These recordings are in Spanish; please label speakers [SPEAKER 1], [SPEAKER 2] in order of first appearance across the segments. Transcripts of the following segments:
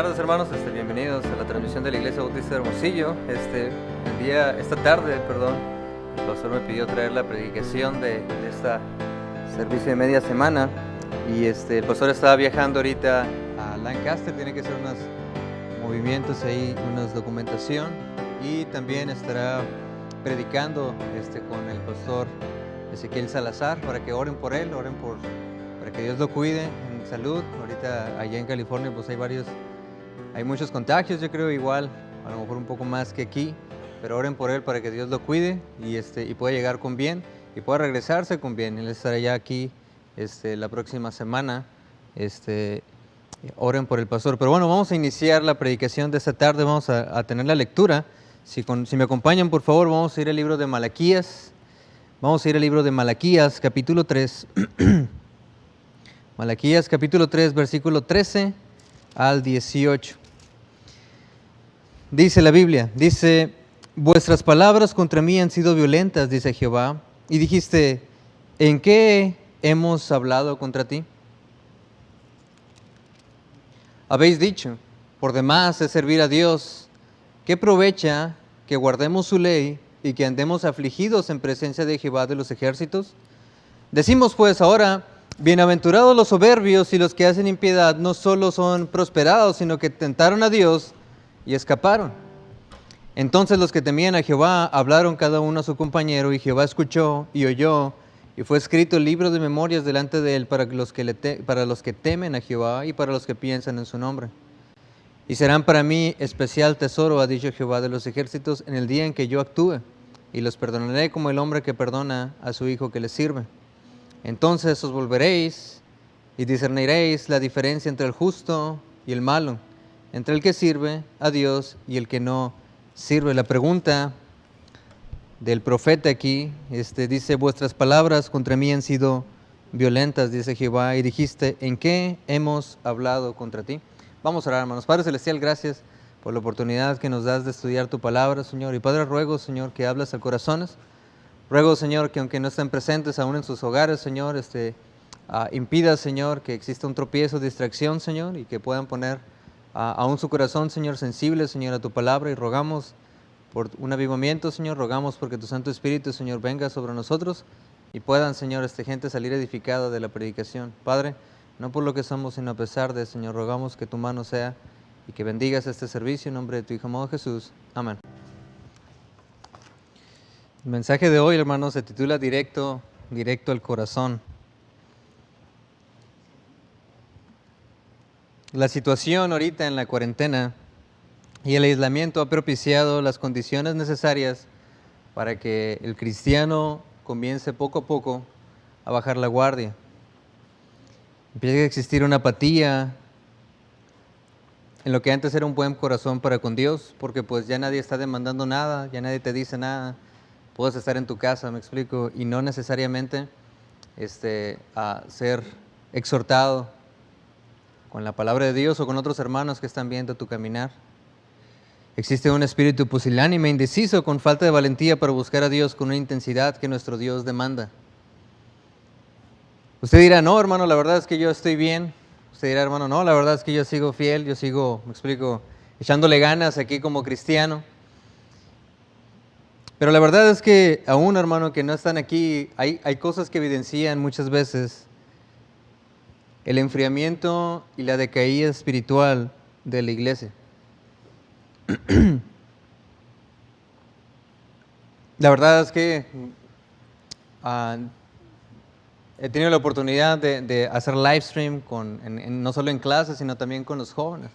[SPEAKER 1] tardes, hermanos. Bienvenidos a la transmisión de la Iglesia Bautista de Hermosillo. Esta tarde, el pastor me pidió traer la predicación de esta servicio de media semana. Y el pastor estaba viajando ahorita a Lancaster, tiene que hacer unos movimientos ahí, una documentación. Y también estará predicando con el pastor Ezequiel Salazar para que oren por él, para que Dios lo cuide en salud. Ahorita allá en California pues hay muchos contagios, yo creo, igual, a lo mejor un poco más que aquí, pero oren por él para que Dios lo cuide y pueda llegar con bien y pueda regresarse con bien. Él estará ya aquí la próxima semana. Oren por el pastor. Pero bueno, vamos a iniciar la predicación de esta tarde, vamos a tener la lectura. Si me acompañan, por favor, vamos a ir al libro de Malaquías. Vamos a ir al libro de Malaquías, capítulo 3. Malaquías, capítulo 3, versículo 13 al 18. Dice la Biblia, vuestras palabras contra mí han sido violentas, dice Jehová, y dijiste, ¿en qué hemos hablado contra ti? Habéis dicho, por demás es servir a Dios, ¿qué provecha que guardemos su ley y que andemos afligidos en presencia de Jehová de los ejércitos? Decimos pues ahora, bienaventurados los soberbios y los que hacen impiedad, no solo son prosperados, sino que tentaron a Dios y escaparon. Entonces los que temían a Jehová hablaron cada uno a su compañero, y Jehová escuchó y oyó, y fue escrito el libro de memorias delante de él para los que temen a Jehová y para los que piensan en su nombre. Y serán para mí especial tesoro, ha dicho Jehová de los ejércitos, en el día en que yo actúe, y los perdonaré como el hombre que perdona a su hijo que le sirve. Entonces os volveréis y discerniréis la diferencia entre el justo y el malo, entre el que sirve a Dios y el que no sirve. La pregunta del profeta aquí dice, vuestras palabras contra mí han sido violentas, dice Jehová, y dijiste, ¿en qué hemos hablado contra ti? Vamos a orar, hermanos. Padre Celestial, gracias por la oportunidad que nos das de estudiar tu palabra, Señor. Y Padre, ruego, Señor, que hablas a corazones. Ruego, Señor, que aunque no estén presentes aún en sus hogares, Señor, impida, Señor, que exista un tropiezo, distracción, Señor, y que puedan poner aún su corazón, Señor, sensible, Señor, a tu palabra. Y rogamos por un avivamiento, Señor, rogamos porque tu Santo Espíritu, Señor, venga sobre nosotros y puedan, Señor, gente salir edificada de la predicación. Padre, no por lo que somos, sino a pesar de, Señor, rogamos que tu mano sea y que bendigas este servicio en nombre de tu Hijo amado Jesús. Amén. El mensaje de hoy, hermanos, se titula Directo al corazón. La situación ahorita en la cuarentena y el aislamiento ha propiciado las condiciones necesarias para que el cristiano comience poco a poco a bajar la guardia. Empieza a existir una apatía en lo que antes era un buen corazón para con Dios, porque pues ya nadie está demandando nada, ya nadie te dice nada. Puedes estar en tu casa, me explico, y no necesariamente a ser exhortado con la palabra de Dios o con otros hermanos que están viendo tu caminar. Existe un espíritu pusilánime, indeciso, con falta de valentía para buscar a Dios con una intensidad que nuestro Dios demanda. Usted dirá, no, hermano, la verdad es que yo estoy bien. Usted dirá, hermano, no, la verdad es que yo sigo fiel, yo sigo, me explico, echándole ganas aquí como cristiano. Pero la verdad es que aún, hermano, que no están aquí, hay cosas que evidencian muchas veces el enfriamiento y la decaída espiritual de la iglesia. La verdad es que he tenido la oportunidad de hacer live stream no solo en clases, sino también con los jóvenes.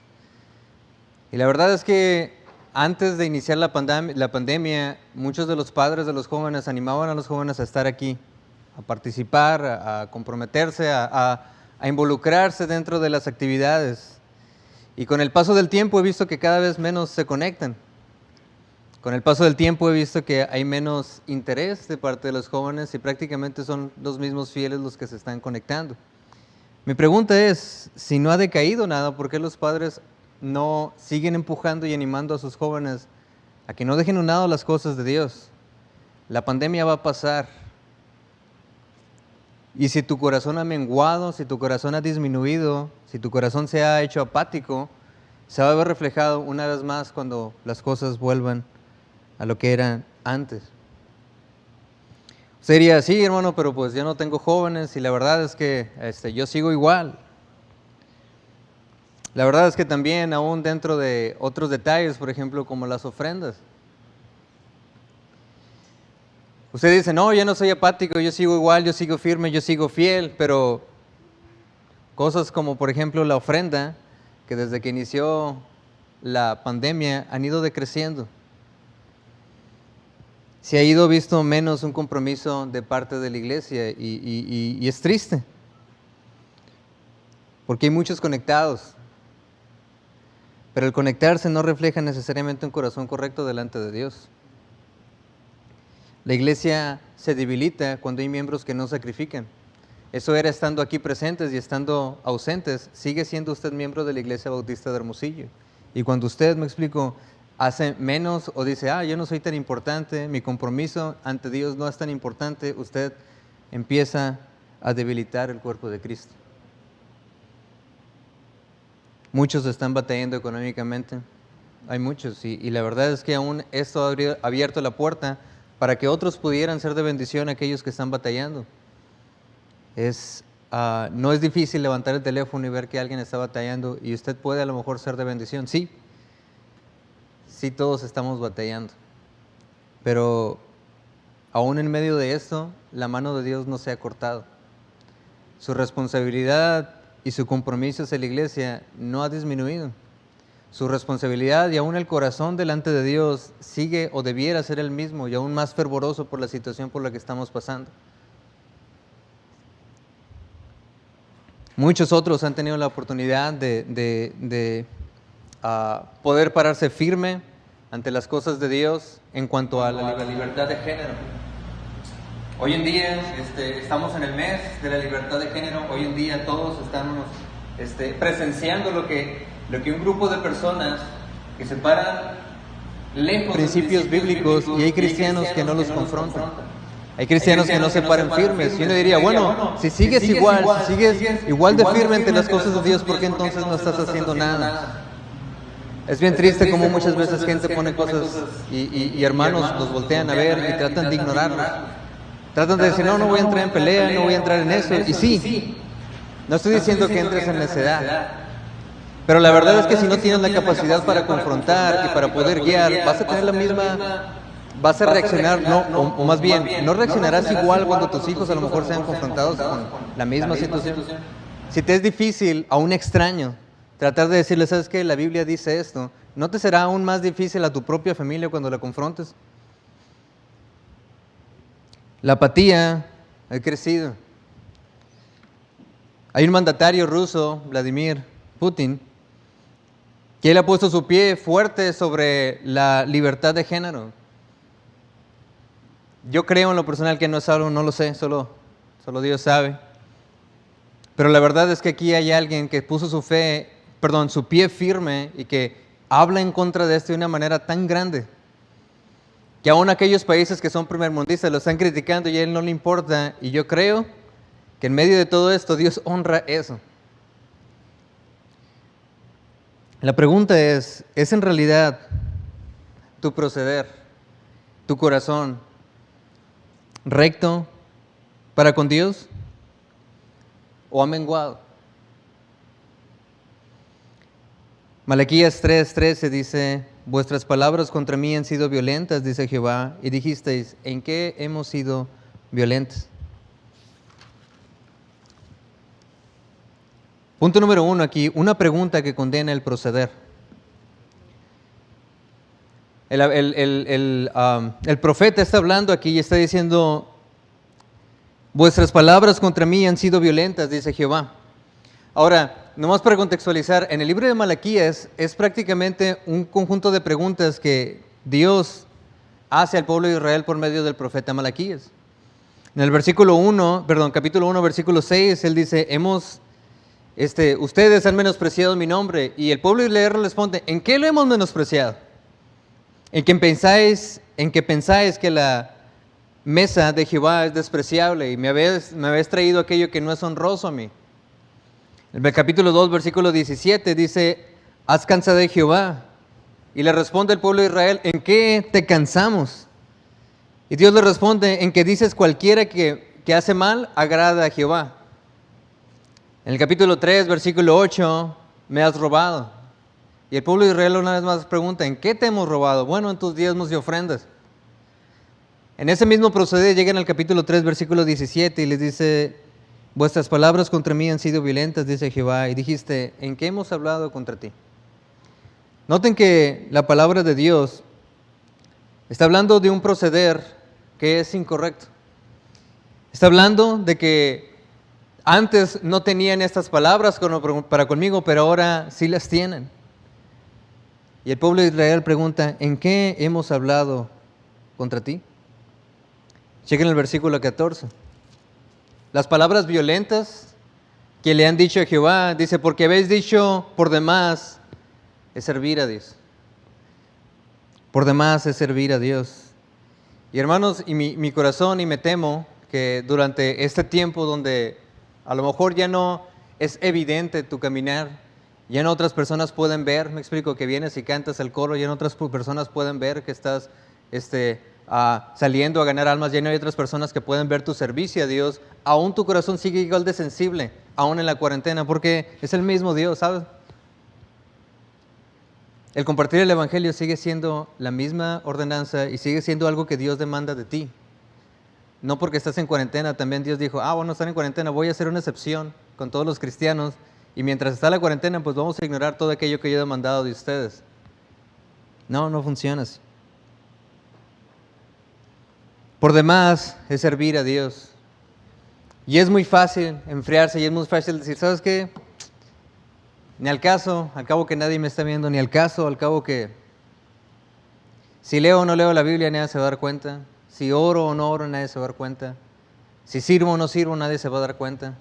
[SPEAKER 1] Y la verdad es que antes de iniciar la pandemia, muchos de los padres de los jóvenes animaban a los jóvenes a estar aquí, a participar, a comprometerse, a involucrarse dentro de las actividades. Y con el paso del tiempo he visto que cada vez menos se conectan. Con el paso del tiempo he visto que hay menos interés de parte de los jóvenes y prácticamente son los mismos fieles los que se están conectando. Mi pregunta es, si no ha decaído nada, ¿por qué los padres no siguen empujando y animando a sus jóvenes a que no dejen a un lado las cosas de Dios? La pandemia va a pasar. Y si tu corazón ha menguado, si tu corazón ha disminuido, si tu corazón se ha hecho apático, se va a ver reflejado una vez más cuando las cosas vuelvan a lo que eran antes. Sería así, hermano, pero pues yo no tengo jóvenes y la verdad es que yo sigo igual. La verdad es que también aún dentro de otros detalles, por ejemplo, como las ofrendas. Usted dice, no, yo no soy apático, yo sigo igual, yo sigo firme, yo sigo fiel, pero cosas como, por ejemplo, la ofrenda, que desde que inició la pandemia han ido decreciendo. Se ha ido visto menos un compromiso de parte de la iglesia y es triste, porque hay muchos conectados. Pero el conectarse no refleja necesariamente un corazón correcto delante de Dios. La iglesia se debilita cuando hay miembros que no sacrifican. Eso era estando aquí presentes y estando ausentes. Sigue siendo usted miembro de la Iglesia Bautista de Hermosillo. Y cuando usted, me explico, hace menos o dice, yo no soy tan importante, mi compromiso ante Dios no es tan importante, usted empieza a debilitar el cuerpo de Cristo. Muchos están batallando económicamente, hay muchos, y la verdad es que aún esto ha abierto la puerta para que otros pudieran ser de bendición a aquellos que están batallando. No es difícil levantar el teléfono y ver que alguien está batallando y usted puede a lo mejor ser de bendición. Sí, todos estamos batallando, pero aún en medio de esto, la mano de Dios no se ha cortado. Su responsabilidad y su compromiso hacia la iglesia no ha disminuido. Su responsabilidad y aún el corazón delante de Dios sigue o debiera ser el mismo y aún más fervoroso por la situación por la que estamos pasando. Muchos otros han tenido la oportunidad de poder pararse firme ante las cosas de Dios en cuanto a la libertad de género. Hoy en día estamos en el mes de la libertad de género. Hoy en día todos estamos presenciando lo que un grupo de personas que se paran lejos de principios bíblicos y hay cristianos que no los confrontan. Hay cristianos que no se paran firmes. Y uno diría, bueno, si sigues igual de firme ante las cosas de Dios, ¿por qué entonces no estás haciendo nada? Es bien triste como muchas veces gente pone cosas y hermanos los voltean a ver y tratan de ignorarlos. Tratan de decir, no voy a entrar en pelea, no voy a entrar en eso. Y sí, no estoy diciendo que entres en necedad. Pero la verdad es que si no tienes la capacidad para confrontar y para poder guiar, vas a tener la misma... Vas a reaccionar, o más bien, no reaccionarás igual cuando tus hijos a lo mejor sean confrontados con la misma situación. Si te es difícil a un extraño tratar de decirle, ¿sabes qué? La Biblia dice esto. ¿No te será aún más difícil a tu propia familia cuando la confrontes? La apatía ha crecido. Hay un mandatario ruso, Vladimir Putin, que él ha puesto su pie fuerte sobre la libertad de género. Yo creo en lo personal que no es algo, no lo sé, solo Dios sabe. Pero la verdad es que aquí hay alguien que puso su pie firme y que habla en contra de esto de una manera tan grande que aún aquellos países que son primermundistas lo están criticando y a él no le importa. Y yo creo que en medio de todo esto Dios honra eso. La pregunta ¿es en realidad tu proceder, tu corazón recto para con Dios o ha menguado? Malaquías 3:13 dice, vuestras palabras contra mí han sido violentas, dice Jehová, y dijisteis, ¿en qué hemos sido violentos? Punto número 1 aquí, una pregunta que condena el proceder. El profeta está hablando aquí y está diciendo, vuestras palabras contra mí han sido violentas, dice Jehová. Ahora, nomás para contextualizar, en el libro de Malaquías es prácticamente un conjunto de preguntas que Dios hace al pueblo de Israel por medio del profeta Malaquías. En el capítulo 1, versículo 6, él dice, ustedes han menospreciado mi nombre. Y el pueblo de Israel responde, ¿en qué lo hemos menospreciado? En que pensáis que la mesa de Jehová es despreciable y me habéis traído aquello que no es honroso a mí. En el capítulo 2, versículo 17 dice, ¿has cansado de Jehová? Y le responde el pueblo de Israel, ¿en qué te cansamos? Y Dios le responde, en que dices cualquiera que hace mal, agrada a Jehová. En el capítulo 3, versículo 8, me has robado. Y el pueblo de Israel una vez más pregunta, ¿en qué te hemos robado? Bueno, en tus diezmos y ofrendas. En ese mismo proceder llegan al capítulo 3, versículo 17 y les dice, vuestras palabras contra mí han sido violentas, dice Jehová, y dijiste, ¿en qué hemos hablado contra ti? Noten que la palabra de Dios está hablando de un proceder que es incorrecto. Está hablando de que antes no tenían estas palabras para conmigo, pero ahora sí las tienen. Y el pueblo de Israel pregunta, ¿en qué hemos hablado contra ti? Chequen el versículo 14. Las palabras violentas que le han dicho a Jehová, dice, porque habéis dicho por demás es servir a Dios. Por demás es servir a Dios. Y hermanos, y mi corazón, y me temo que durante este tiempo donde a lo mejor ya no es evidente tu caminar, ya no otras personas pueden ver, me explico, que vienes y cantas el coro, ya no otras personas pueden ver que estás saliendo a ganar almas, ya no hay otras personas que pueden ver tu servicio a Dios, aún tu corazón sigue igual de sensible, aún en la cuarentena, porque es el mismo Dios, ¿sabes? El compartir el Evangelio sigue siendo la misma ordenanza y sigue siendo algo que Dios demanda de ti. No porque estás en cuarentena, también Dios dijo, bueno, están en cuarentena, voy a hacer una excepción con todos los cristianos y mientras está la cuarentena, pues vamos a ignorar todo aquello que yo he demandado de ustedes. No, no funciona así. Por demás es servir a Dios. Y es muy fácil enfriarse y es muy fácil decir, ¿sabes qué? Ni al caso, al cabo que nadie me está viendo, ni al caso, al cabo que si leo o no leo la Biblia nadie se va a dar cuenta, si oro o no oro nadie se va a dar cuenta, si sirvo o no sirvo nadie se va a dar cuenta.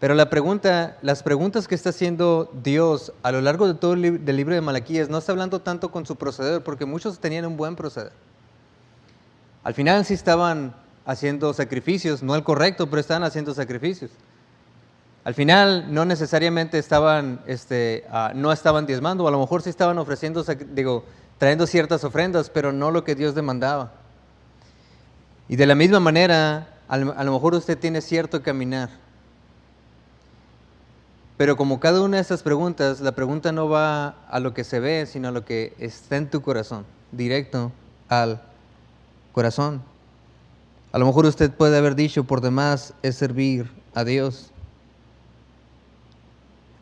[SPEAKER 1] Pero las preguntas que está haciendo Dios a lo largo de todo el libro de Malaquías no está hablando tanto con su proceder, porque muchos tenían un buen proceder. Al final sí estaban haciendo sacrificios, no el correcto, pero estaban haciendo sacrificios. Al final no necesariamente no estaban diezmando, o a lo mejor sí estaban ofreciendo, trayendo ciertas ofrendas, pero no lo que Dios demandaba. Y de la misma manera, a lo mejor usted tiene cierto caminar. Pero como cada una de estas preguntas, la pregunta no va a lo que se ve, sino a lo que está en tu corazón, directo al corazón. A lo mejor usted puede haber dicho, por demás es servir a Dios.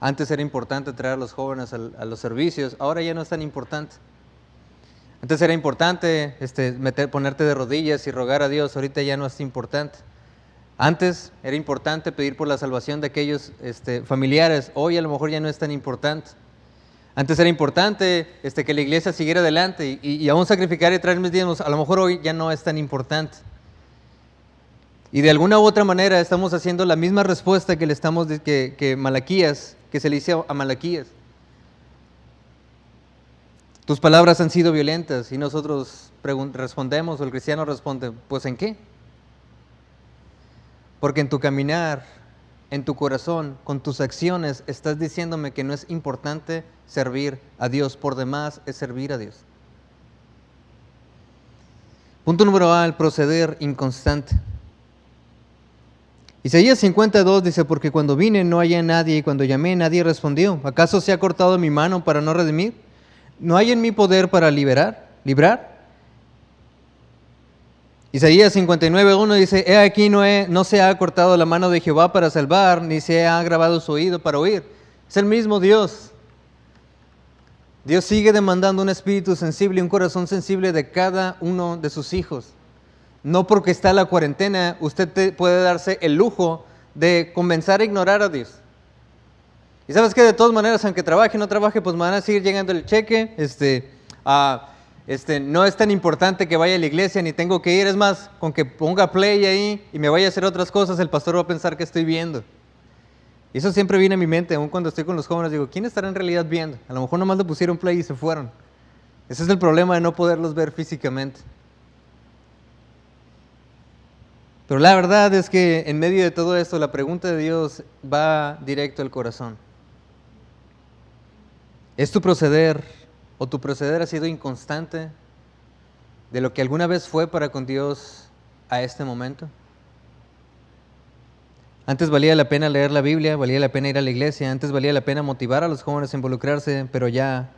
[SPEAKER 1] Antes era importante traer a los jóvenes a los servicios, ahora ya no es tan importante. Antes era importante ponerte de rodillas y rogar a Dios, ahorita ya no es importante. Antes era importante pedir por la salvación de aquellos familiares, hoy a lo mejor ya no es tan importante. Antes era importante que la iglesia siguiera adelante y aún sacrificar y traer mis diezmos, a lo mejor hoy ya no es tan importante. Y de alguna u otra manera estamos haciendo la misma respuesta que Malaquías, que se le hizo a Malaquías. Tus palabras han sido violentas y nosotros respondemos, o el cristiano responde, pues ¿en qué? Porque en tu caminar, en tu corazón, con tus acciones, estás diciéndome que no es importante servir a Dios, por demás es servir a Dios. Punto número A, el proceder inconstante. Isaías 52 dice, porque cuando vine no hallé a nadie y cuando llamé nadie respondió. ¿Acaso se ha cortado mi mano para no redimir? ¿No hay en mi poder para librar? Isaías 59:1 dice, he aquí no se ha cortado la mano de Jehová para salvar, ni se ha agravado su oído para oír. Es el mismo Dios. Dios sigue demandando un espíritu sensible, un corazón sensible de cada uno de sus hijos. No porque está la cuarentena, usted puede darse el lujo de comenzar a ignorar a Dios. Y sabes que de todas maneras, aunque trabaje o no trabaje, pues me van a seguir llegando el cheque. No es tan importante que vaya a la iglesia, ni tengo que ir. Es más, con que ponga play ahí y me vaya a hacer otras cosas, el pastor va a pensar que estoy viendo. Y eso siempre viene a mi mente, aún cuando estoy con los jóvenes, digo, ¿quién estará en realidad viendo? A lo mejor nomás le pusieron play y se fueron. Ese es el problema de no poderlos ver físicamente. Pero la verdad es que en medio de todo esto, la pregunta de Dios va directo al corazón. ¿Es tu proceder o tu proceder ha sido inconstante de lo que alguna vez fue para con Dios a este momento? Antes valía la pena leer la Biblia, valía la pena ir a la iglesia, antes valía la pena motivar a los jóvenes a involucrarse, pero ya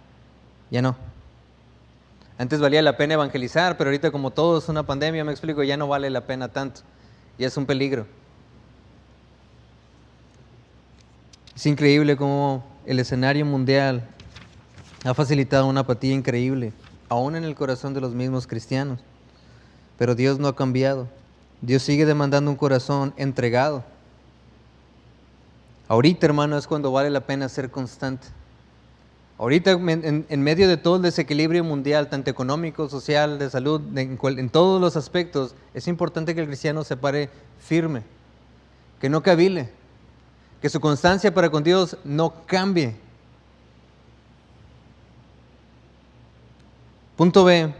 [SPEAKER 1] no. Antes valía la pena evangelizar, pero ahorita como todo es una pandemia, me explico, ya no vale la pena tanto. Y es un peligro. Es increíble cómo el escenario mundial ha facilitado una apatía increíble, aún en el corazón de los mismos cristianos. Pero Dios no ha cambiado. Dios sigue demandando un corazón entregado. Ahorita, hermano, es cuando vale la pena ser constante. Ahorita, en medio de todo el desequilibrio mundial, tanto económico, social, de salud, en todos los aspectos, es importante que el cristiano se pare firme, que no cavile, que su constancia para con Dios no cambie. Punto B,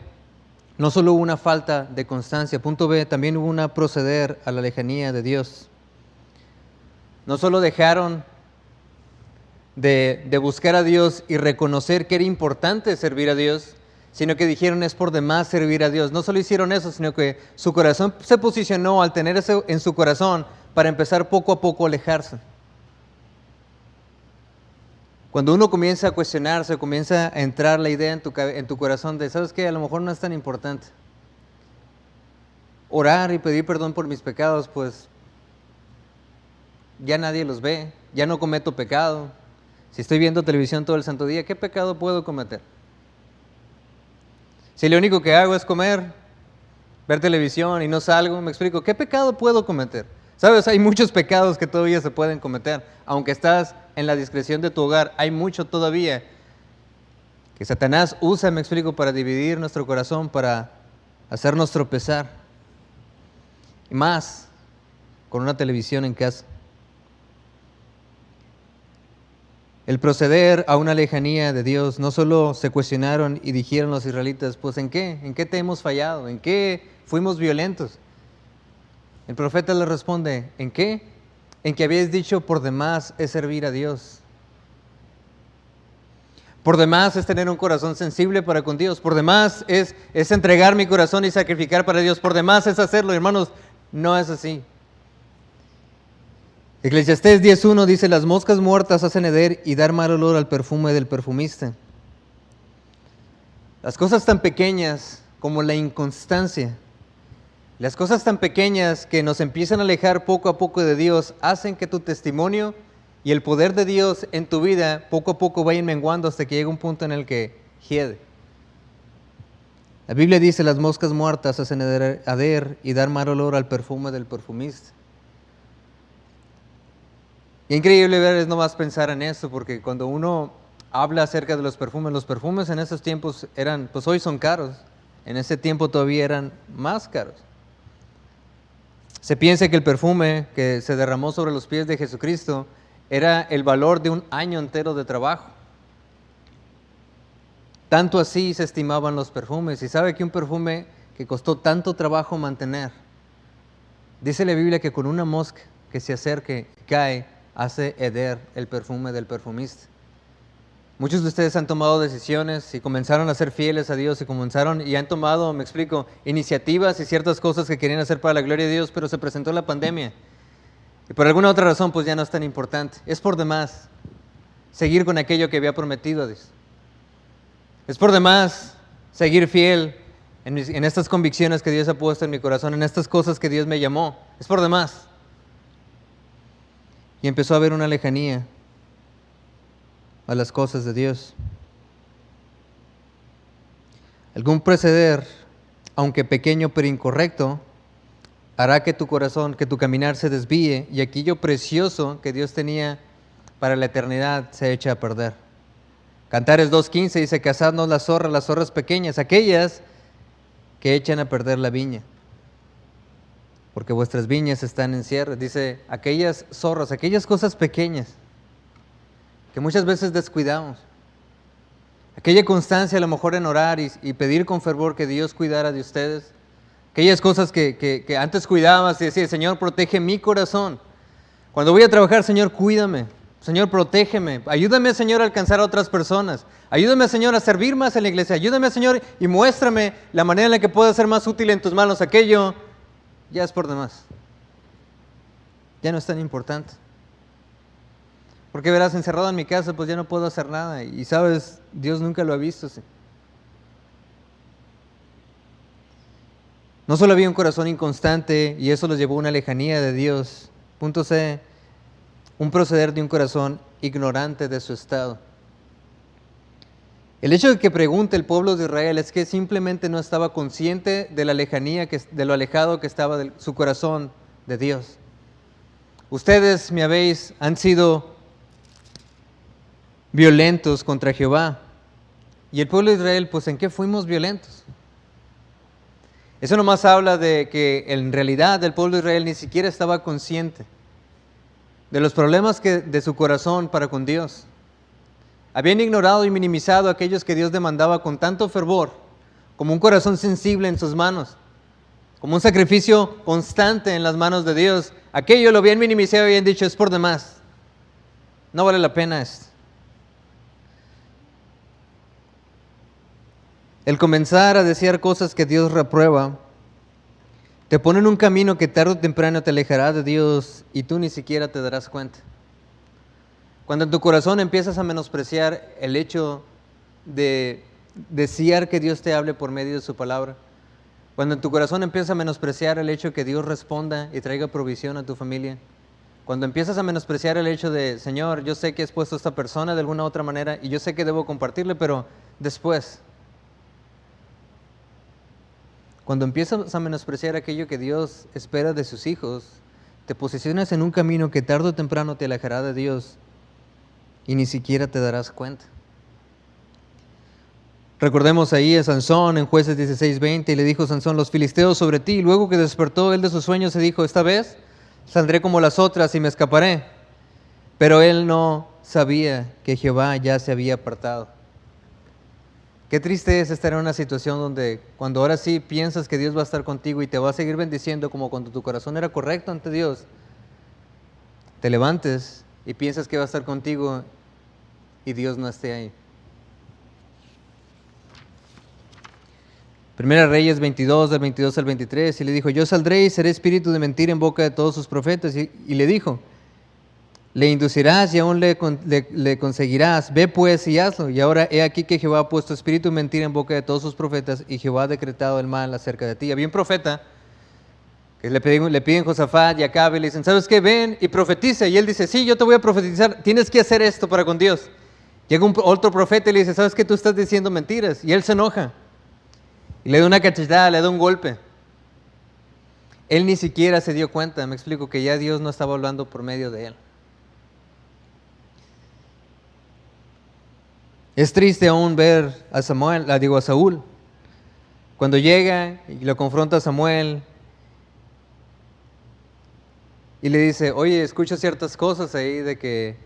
[SPEAKER 1] no solo hubo una falta de constancia. Punto B, también hubo una proceder a la lejanía de Dios. No solo dejaron de buscar a Dios y reconocer que era importante servir a Dios, sino que dijeron es por demás servir a Dios. No solo hicieron eso, sino que su corazón se posicionó al tener eso en su corazón para empezar poco a poco a alejarse. Cuando uno comienza a cuestionarse, comienza a entrar la idea en tu corazón de, ¿sabes qué? A lo mejor no es tan importante. Orar y pedir perdón por mis pecados, pues ya nadie los ve, ya no cometo pecado. Si estoy viendo televisión todo el santo día, ¿qué pecado puedo cometer? Si lo único que hago es comer, ver televisión y no salgo, me explico, ¿qué pecado puedo cometer? ¿Sabes? Hay muchos pecados que todavía se pueden cometer. Aunque estás en la discreción de tu hogar, hay mucho todavía que Satanás usa, me explico, para dividir nuestro corazón, para hacernos tropezar. Y más con una televisión en casa. El proceder a una lejanía de Dios, no solo se cuestionaron y dijeron los israelitas, pues ¿en qué? ¿En qué te hemos fallado? ¿En qué fuimos violentos? El profeta les responde, ¿en qué? En que habéis dicho por demás es servir a Dios. Por demás es tener un corazón sensible para con Dios. Por demás es entregar mi corazón y sacrificar para Dios. Por demás es hacerlo, hermanos, no es así. Eclesiastés 10:1 dice, las moscas muertas hacen heder y dar mal olor al perfume del perfumista. Las cosas tan pequeñas como la inconstancia, las cosas tan pequeñas que nos empiezan a alejar poco a poco de Dios, hacen que tu testimonio y el poder de Dios en tu vida poco a poco vayan menguando hasta que llegue un punto en el que hiede. La Biblia dice, las moscas muertas hacen heder y dar mal olor al perfume del perfumista. Y increíble ver es nomás pensar en eso, porque cuando uno habla acerca de los perfumes en esos tiempos eran, pues hoy son caros, en ese tiempo todavía eran más caros. Se piensa que el perfume que se derramó sobre los pies de Jesucristo era el valor de un año entero de trabajo. Tanto así se estimaban los perfumes. Y sabe que un perfume que costó tanto trabajo mantener, dice la Biblia que con una mosca que se acerque, cae, hace heder el perfume del perfumista. Muchos de ustedes han tomado decisiones y comenzaron a ser fieles a Dios y han tomado, me explico, iniciativas y ciertas cosas que querían hacer para la gloria de Dios, pero se presentó la pandemia. Y por alguna otra razón, pues ya no es tan importante. Es por demás seguir con aquello que había prometido a Dios. Es por demás seguir fiel en estas convicciones que Dios ha puesto en mi corazón, en estas cosas que Dios me llamó. Es por demás. Y empezó a haber una lejanía a las cosas de Dios. Algún proceder, aunque pequeño pero incorrecto, hará que tu corazón, que tu caminar se desvíe y aquello precioso que Dios tenía para la eternidad se echa a perder. Cantares 2:15 dice, cazadnos las zorras pequeñas, aquellas que echan a perder la viña, porque vuestras viñas están en cierre. Dice, aquellas zorras, aquellas cosas pequeñas que muchas veces descuidamos. Aquella constancia a lo mejor en orar y pedir con fervor que Dios cuidara de ustedes. Aquellas cosas que antes cuidabas y decías, Señor, protege mi corazón. Cuando voy a trabajar, Señor, cuídame. Señor, protégeme. Ayúdame, Señor, a alcanzar a otras personas. Ayúdame, Señor, a servir más en la iglesia. Ayúdame, Señor, y muéstrame la manera en la que puedo ser más útil en tus manos. Aquello ya es por demás. Ya no es tan importante. Porque verás, encerrado en mi casa, pues ya no puedo hacer nada. Y sabes, Dios nunca lo ha visto. ¿Sí? No solo había un corazón inconstante y eso los llevó a una lejanía de Dios. Punto C, un proceder de un corazón ignorante de su estado. El hecho de que pregunte el pueblo de Israel es que simplemente no estaba consciente de la lejanía, de lo alejado que estaba de su corazón de Dios. Ustedes han sido violentos contra Jehová. Y el pueblo de Israel, pues ¿en qué fuimos violentos? Eso nomás habla de que en realidad el pueblo de Israel ni siquiera estaba consciente de los problemas de su corazón para con Dios. Habían ignorado y minimizado a aquellos que Dios demandaba con tanto fervor, como un corazón sensible en sus manos, como un sacrificio constante en las manos de Dios. Aquello lo habían minimizado y habían dicho, es por demás, no vale la pena esto. El comenzar a desear cosas que Dios reprueba, te pone en un camino que tarde o temprano te alejará de Dios y tú ni siquiera te darás cuenta. Cuando en tu corazón empiezas a menospreciar el hecho de desear que Dios te hable por medio de su palabra, cuando en tu corazón empiezas a menospreciar el hecho de que Dios responda y traiga provisión a tu familia, cuando empiezas a menospreciar el hecho de, Señor, yo sé que has puesto a esta persona de alguna u otra manera y yo sé que debo compartirle, pero después, cuando empiezas a menospreciar aquello que Dios espera de sus hijos, te posicionas en un camino que tarde o temprano te alejará de Dios y ni siquiera te darás cuenta. Recordemos ahí a Sansón en Jueces 16:20, y le dijo Sansón, los filisteos sobre ti, y luego que despertó él de sus sueños se dijo, esta vez saldré como las otras y me escaparé. Pero él no sabía que Jehová ya se había apartado. Qué triste es estar en una situación donde cuando ahora sí piensas que Dios va a estar contigo y te va a seguir bendiciendo como cuando tu corazón era correcto ante Dios, te levantes y piensas que va a estar contigo y Dios no esté ahí. Primera Reyes 22, del 22 al 23, y le dijo, yo saldré y seré espíritu de mentira en boca de todos sus profetas. Y le dijo, le inducirás y aún le conseguirás. Ve pues y hazlo. Y ahora he aquí que Jehová ha puesto espíritu de mentira en boca de todos sus profetas y Jehová ha decretado el mal acerca de ti. Había un profeta que le piden Josafat y Acabe y le dicen, ¿sabes qué? Ven y profetiza. Y él dice, sí, yo te voy a profetizar. Tienes que hacer esto para con Dios. Llega otro profeta y le dice, ¿sabes qué? Tú estás diciendo mentiras. Y él se enoja. Y le da una cachetada, le da un golpe. Él ni siquiera se dio cuenta, me explico, que ya Dios no estaba hablando por medio de él. Es triste aún ver a Saúl, cuando llega y lo confronta a Samuel y le dice, oye, escucho ciertas cosas ahí de que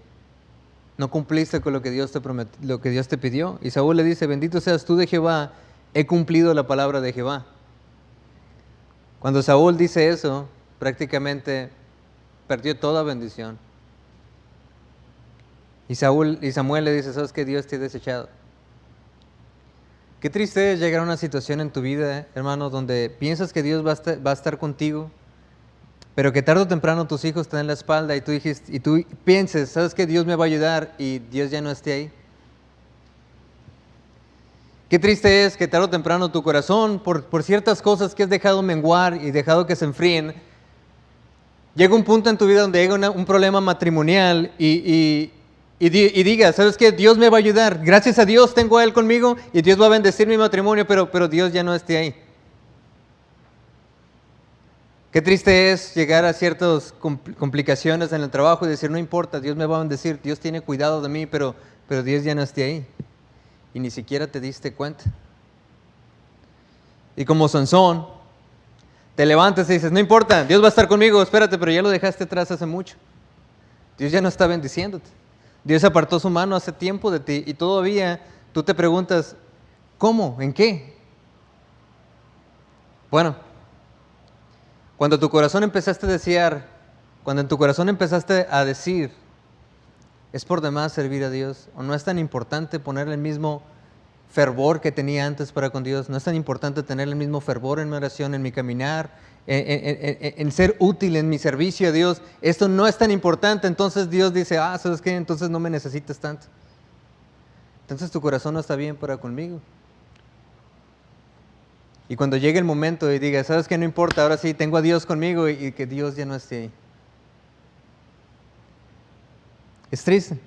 [SPEAKER 1] no cumpliste con lo que Dios te prometió, lo que Dios te pidió. Y Saúl le dice, bendito seas tú de Jehová, he cumplido la palabra de Jehová. Cuando Saúl dice eso, prácticamente perdió toda bendición. Y Samuel le dice, ¿sabes que Dios te ha desechado? Qué triste es llegar a una situación en tu vida, hermano, donde piensas que Dios va a estar contigo, pero que tarde o temprano tus hijos te dan la espalda y tú pienses, ¿sabes que Dios me va a ayudar? Y Dios ya no esté ahí. Qué triste es que tarde o temprano tu corazón, por ciertas cosas que has dejado menguar y dejado que se enfríen, llega un punto en tu vida donde llega un problema matrimonial y digas, ¿sabes qué? Dios me va a ayudar. Gracias a Dios tengo a Él conmigo y Dios va a bendecir mi matrimonio, pero Dios ya no esté ahí. Qué triste es llegar a ciertas complicaciones en el trabajo y decir, no importa, Dios me va a bendecir, Dios tiene cuidado de mí, pero Dios ya no esté ahí. Y ni siquiera te diste cuenta. Y como Sansón, te levantas y dices, no importa, Dios va a estar conmigo, espérate, pero ya lo dejaste atrás hace mucho. Dios ya no está bendiciéndote. Dios apartó su mano hace tiempo de ti y todavía tú te preguntas, ¿cómo? ¿En qué? Bueno, cuando tu corazón empezaste a desear, cuando en tu corazón empezaste a decir ¿Es por demás servir a Dios? ¿O no es tan importante poner el mismo fervor que tenía antes para con Dios? ¿No es tan importante tener el mismo fervor en mi oración, en mi caminar, en ser útil en mi servicio a Dios? Esto no es tan importante. Entonces Dios dice, ¿sabes qué? Entonces no me necesitas tanto. Entonces tu corazón no está bien para conmigo. Y cuando llegue el momento y diga, ¿sabes qué? No importa, ahora sí, tengo a Dios conmigo, y que Dios ya no esté ahí. Es triste.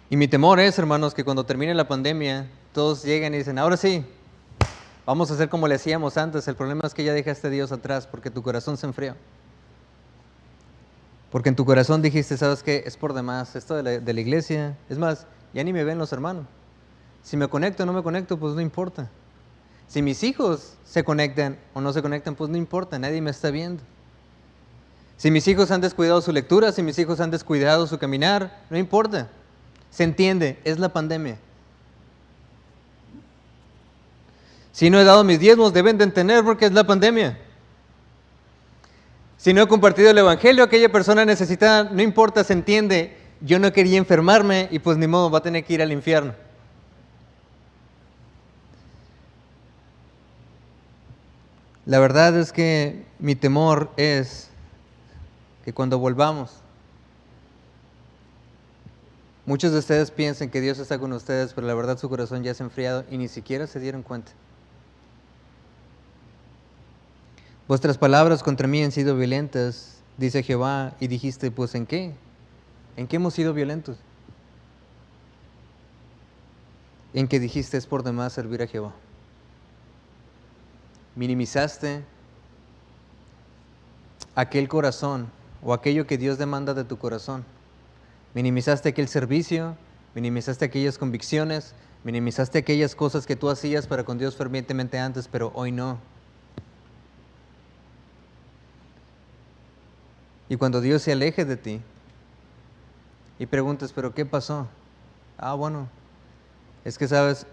[SPEAKER 1] Y mi temor es, hermanos, que cuando termine la pandemia, todos lleguen y dicen, ahora sí, vamos a hacer como le hacíamos antes. El problema es que ya dejaste a Dios atrás porque tu corazón se enfrió. Porque en tu corazón dijiste, ¿sabes qué? Es por demás, esto de la iglesia. Es más, ya ni me ven los hermanos. Si me conecto o no me conecto, pues no importa. Si mis hijos se conectan o no se conectan, pues no importa, nadie me está viendo. Si mis hijos han descuidado su lectura, si mis hijos han descuidado su caminar, no importa. Se entiende, es la pandemia. Si no he dado mis diezmos, deben de entender porque es la pandemia. Si no he compartido el evangelio, aquella persona necesitada, no importa, se entiende. Yo no quería enfermarme y pues ni modo, va a tener que ir al infierno. La verdad es que mi temor es que cuando volvamos, muchos de ustedes piensen que Dios está con ustedes, pero la verdad su corazón ya se ha enfriado y ni siquiera se dieron cuenta. Vuestras palabras contra mí han sido violentas, dice Jehová, y dijiste, pues ¿en qué? ¿En qué hemos sido violentos? En que dijiste, es por demás servir a Jehová. Minimizaste aquel corazón o aquello que Dios demanda de tu corazón. Minimizaste aquel servicio, minimizaste aquellas convicciones, minimizaste aquellas cosas que tú hacías para con Dios fervientemente antes, pero hoy no. Y cuando Dios se aleje de ti y preguntes, ¿pero qué pasó? Bueno, es que sabes,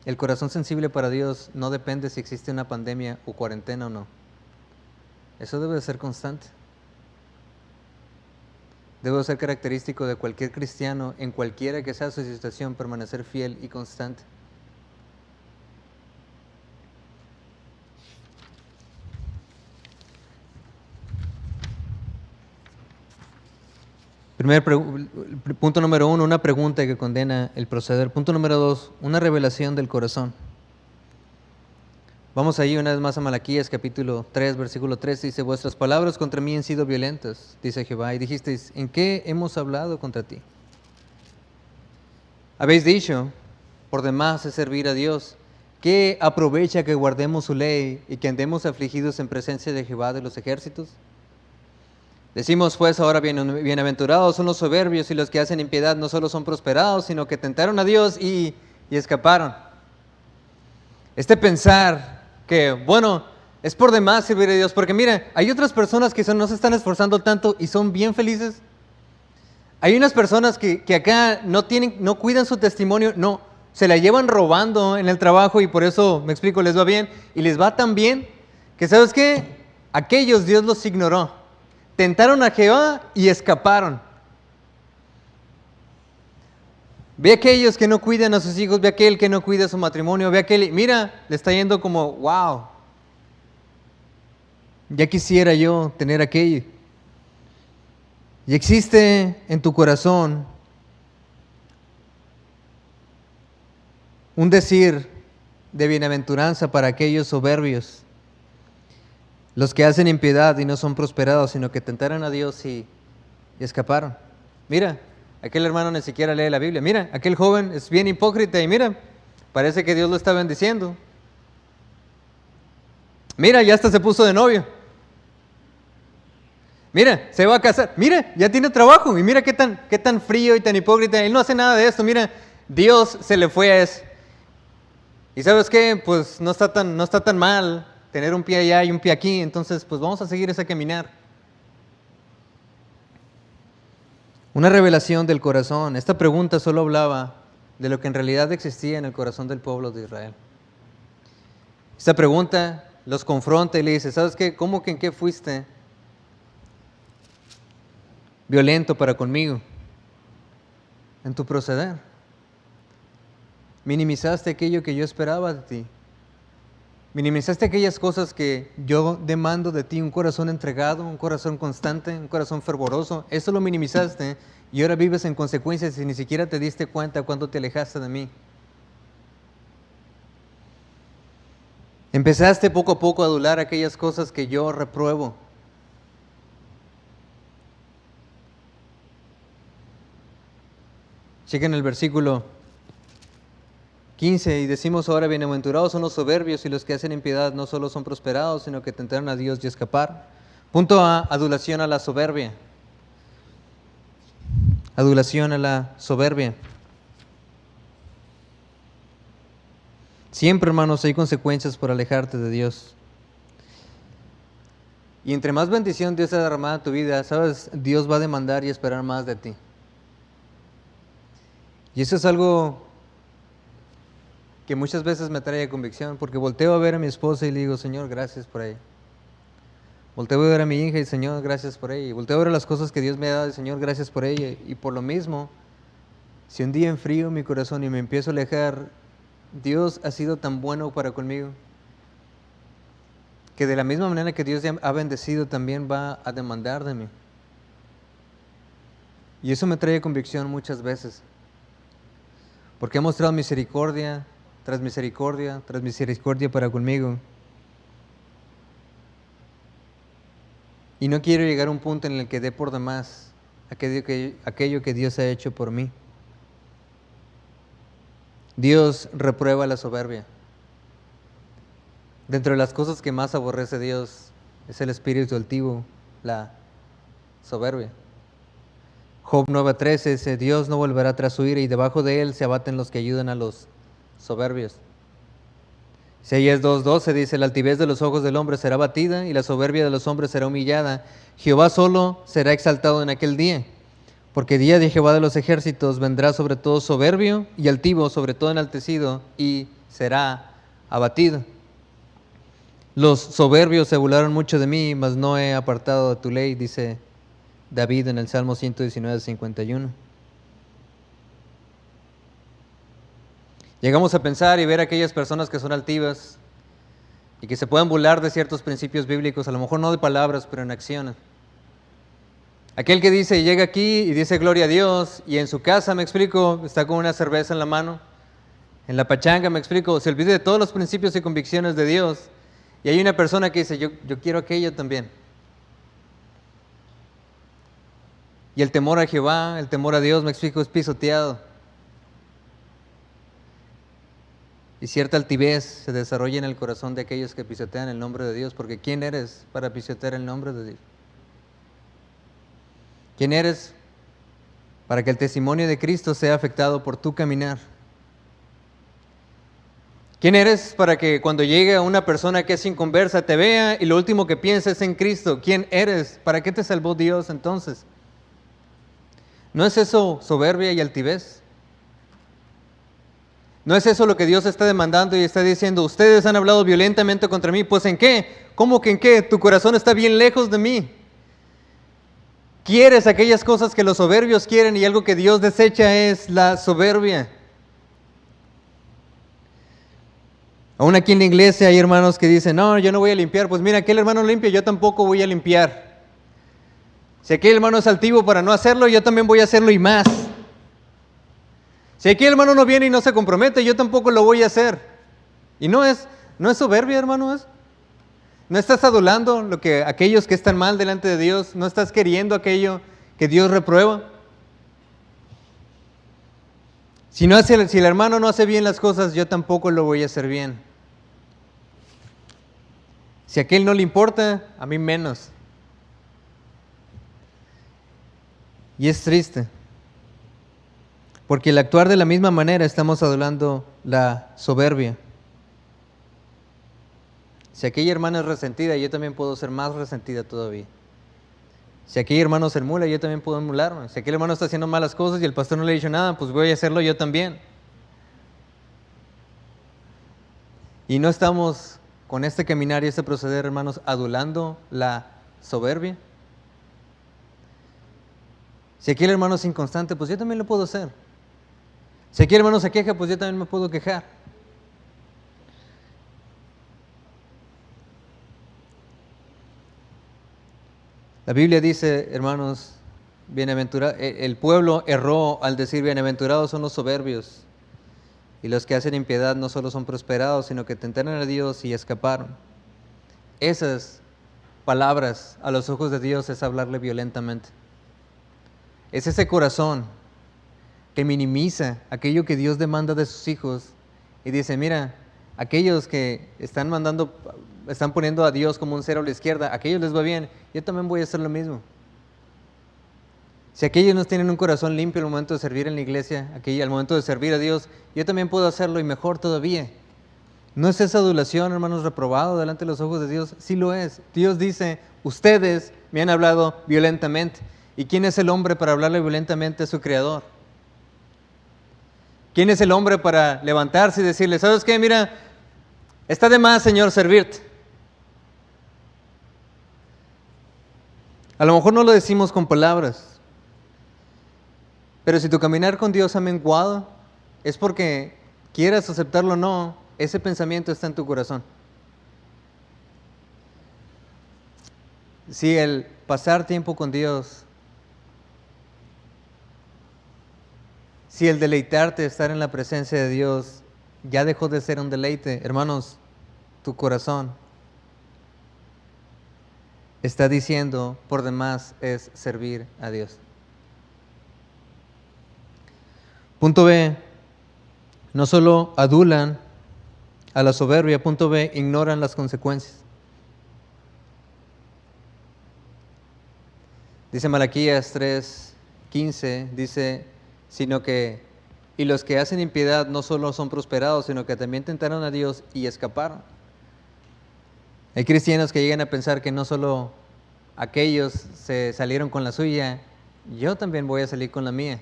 [SPEAKER 1] el corazón sensible para Dios no depende si existe una pandemia o cuarentena o no. Eso debe de ser constante. Debe de ser característico de cualquier cristiano, en cualquiera que sea su situación, permanecer fiel y constante. Punto número 1, una pregunta que condena el proceder. Punto número 2, una revelación del corazón. Vamos ahí una vez más a Malaquías capítulo 3, versículo 3, dice, vuestras palabras contra mí han sido violentas, dice Jehová, y dijisteis, ¿en qué hemos hablado contra ti? Habéis dicho, por demás es servir a Dios. ¿Qué aprovecha que guardemos su ley y que andemos afligidos en presencia de Jehová de los ejércitos? Decimos pues ahora, bienaventurados son los soberbios y los que hacen impiedad no solo son prosperados, sino que tentaron a Dios y escaparon. Este pensar que, bueno, es por demás servir a Dios, porque mira, hay otras personas que no se están esforzando tanto y son bien felices. Hay unas personas que acá no cuidan su testimonio, no, se la llevan robando en el trabajo y por eso, me explico, les va bien y les va tan bien que, ¿sabes qué? Aquellos Dios los ignoró. Tentaron a Jehová y escaparon. Ve a aquellos que no cuidan a sus hijos, ve a aquel que no cuida su matrimonio, ve a aquel, mira, le está yendo como, wow, ya quisiera yo tener aquello. Y existe en tu corazón un decir de bienaventuranza para aquellos soberbios, los que hacen impiedad y no son prosperados, sino que tentaron a Dios y escaparon. Mira, aquel hermano ni siquiera lee la Biblia. Mira, aquel joven es bien hipócrita y mira, parece que Dios lo está bendiciendo. Mira, ya hasta se puso de novio. Mira, se va a casar. Mira, ya tiene trabajo. Y mira qué tan frío y tan hipócrita. Él no hace nada de esto. Mira, Dios se le fue a eso. ¿Y sabes qué? Pues no está tan mal tener un pie allá y un pie aquí. Entonces, pues vamos a seguir ese caminar. Una revelación del corazón. Esta pregunta solo hablaba de lo que en realidad existía en el corazón del pueblo de Israel. Esta pregunta los confronta y le dice, ¿sabes qué? ¿Cómo que en qué fuiste violento para conmigo en tu proceder. Minimizaste aquello que yo esperaba de ti. Minimizaste aquellas cosas que yo demando de ti, un corazón entregado, un corazón constante, un corazón fervoroso. Eso lo minimizaste y ahora vives en consecuencias y ni siquiera te diste cuenta cuando te alejaste de mí. Empezaste poco a poco a adular aquellas cosas que yo repruebo. Chequen el versículo 15 y decimos ahora: bienaventurados son los soberbios y los que hacen impiedad, no solo son prosperados, sino que tentarán a Dios y escapar. Punto A, adulación a la soberbia. Adulación a la soberbia. Siempre, hermanos, hay consecuencias por alejarte de Dios. Y entre más bendición Dios ha derramado en tu vida, sabes, Dios va a demandar y esperar más de ti. Y eso es algo que muchas veces me trae convicción, porque volteo a ver a mi esposa y le digo: Señor, gracias por ella. Volteo a ver a mi hija y: Señor, gracias por ella. Y volteo a ver las cosas que Dios me ha dado y: Señor, gracias por ella. Y por lo mismo, si un día enfrío mi corazón y me empiezo a alejar, Dios ha sido tan bueno para conmigo, que de la misma manera que Dios ha bendecido, también va a demandar de mí. Y eso me trae convicción muchas veces, porque ha mostrado misericordia tras misericordia tras misericordia para conmigo. Y no quiero llegar a un punto en el que dé por demás aquello que Dios ha hecho por mí. Dios reprueba la soberbia. Dentro de las cosas que más aborrece Dios es el espíritu altivo, la soberbia. Job 9:13 dice: Dios no volverá tras su ira y debajo de él se abaten los que ayudan a los soberbios. Isaías 2:12 dice: la altivez de los ojos del hombre será batida y la soberbia de los hombres será humillada. Jehová solo será exaltado en aquel día, porque día de Jehová de los ejércitos vendrá sobre todo soberbio y altivo, sobre todo enaltecido, y será abatido. Los soberbios se burlaron mucho de mí, mas no he apartado de tu ley, dice David en el Salmo 119:51. Llegamos a pensar y ver a aquellas personas que son altivas y que se pueden burlar de ciertos principios bíblicos, a lo mejor no de palabras, pero en acciones. Aquel que dice, llega aquí y dice gloria a Dios, y en su casa, me explico, está con una cerveza en la mano, en la pachanga, me explico, se olvida de todos los principios y convicciones de Dios, y hay una persona que dice, yo quiero aquello también. Y el temor a Jehová, el temor a Dios, me explico, es pisoteado. Y cierta altivez se desarrolla en el corazón de aquellos que pisotean el nombre de Dios, porque ¿quién eres para pisotear el nombre de Dios? ¿Quién eres para que el testimonio de Cristo sea afectado por tu caminar? ¿Quién eres para que cuando llegue a una persona que es inconversa te vea y lo último que piensa es en Cristo? ¿Quién eres? ¿Para qué te salvó Dios entonces? ¿No es eso soberbia y altivez? ¿No es eso lo que Dios está demandando y está diciendo, ustedes han hablado violentamente contra mí? Pues ¿en qué? ¿Cómo que en qué? Tu corazón está bien lejos de mí. Quieres aquellas cosas que los soberbios quieren y algo que Dios desecha es la soberbia. Aún aquí en la iglesia hay hermanos que dicen, no, yo no voy a limpiar. Pues mira, aquel hermano limpia, yo tampoco voy a limpiar. Si aquel hermano es altivo para no hacerlo, yo también voy a hacerlo y más. Si aquel hermano no viene y no se compromete, yo tampoco lo voy a hacer. Y no es soberbia, hermanos. No estás adulando aquellos que están mal delante de Dios. No estás queriendo aquello que Dios reprueba. Si el hermano no hace bien las cosas, yo tampoco lo voy a hacer bien. Si a aquel no le importa, a mí menos. Y es triste, porque al actuar de la misma manera estamos adulando la soberbia. Si aquella hermana es resentida, yo también puedo ser más resentida todavía. Si aquel hermano se emula, yo también puedo emularme. Si aquel hermano está haciendo malas cosas y el pastor no le ha dicho nada, pues voy a hacerlo yo también. Y no estamos con este caminar y este proceder, hermanos, adulando la soberbia. Si aquí el hermano es inconstante, pues yo también lo puedo hacer. Si aquí el hermano se queja, pues yo también me puedo quejar. La Biblia dice, hermanos, el pueblo erró al decir bienaventurados son los soberbios, y los que hacen impiedad no solo son prosperados, sino que tentaron a Dios y escaparon. Esas palabras a los ojos de Dios es hablarle violentamente. Es ese corazón que minimiza aquello que Dios demanda de sus hijos y dice, mira, aquellos que están poniendo a Dios como un cero a la izquierda, a aquellos les va bien, yo también voy a hacer lo mismo. Si aquellos no tienen un corazón limpio al momento de servir en la iglesia, al momento de servir a Dios, yo también puedo hacerlo y mejor todavía. ¿No es esa adulación, hermanos, reprobado delante de los ojos de Dios? Sí lo es. Dios dice, ustedes me han hablado violentamente. ¿Y quién es el hombre para hablarle violentamente a su Creador? ¿Quién es el hombre para levantarse y decirle, ¿sabes qué? Mira, está de más, Señor, servirte. A lo mejor no lo decimos con palabras, pero si tu caminar con Dios ha menguado, es porque, quieras aceptarlo o no, ese pensamiento está en tu corazón. Si el pasar tiempo con Dios, si el deleitarte, estar en la presencia de Dios, ya dejó de ser un deleite, hermanos, tu corazón está diciendo, por demás es servir a Dios. Punto B, no solo adulan a la soberbia, punto B, ignoran las consecuencias. Dice Malaquías 3:15, dice, y los que hacen impiedad no solo son prosperados, sino que también tentaron a Dios y escaparon. Hay cristianos que llegan a pensar que no solo aquellos se salieron con la suya, yo también voy a salir con la mía.